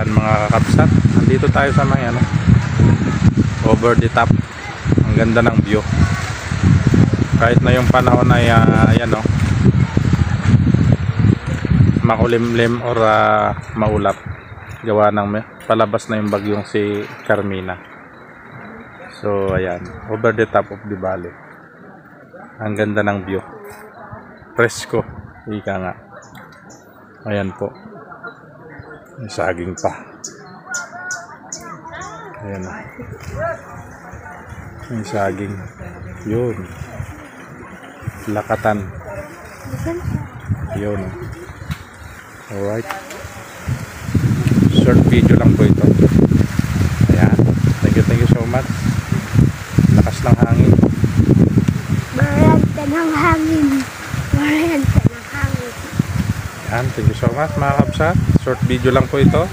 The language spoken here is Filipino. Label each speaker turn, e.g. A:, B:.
A: Ayan mga kakabsat, nandito tayo sa may over the top. Ang ganda ng view. Kahit na yung panahon ay ayan makulimlim or maulap. Gawa ng palabas na yung bagyong si Carmina. So ayan, over the top of the valley. Ang ganda ng view. Presko, ika nga. Ayan po. May saging pa. Ayan. May saging. Yun. Lakatan. Yun. Alright. Short video lang po ito. Ayan. Thank you so much. Lakas ng hangin.
B: Maranta ng hangin. Maranta ng hangin.
A: Ayan. Thank you so much mga kabsat. Short video lang po ito.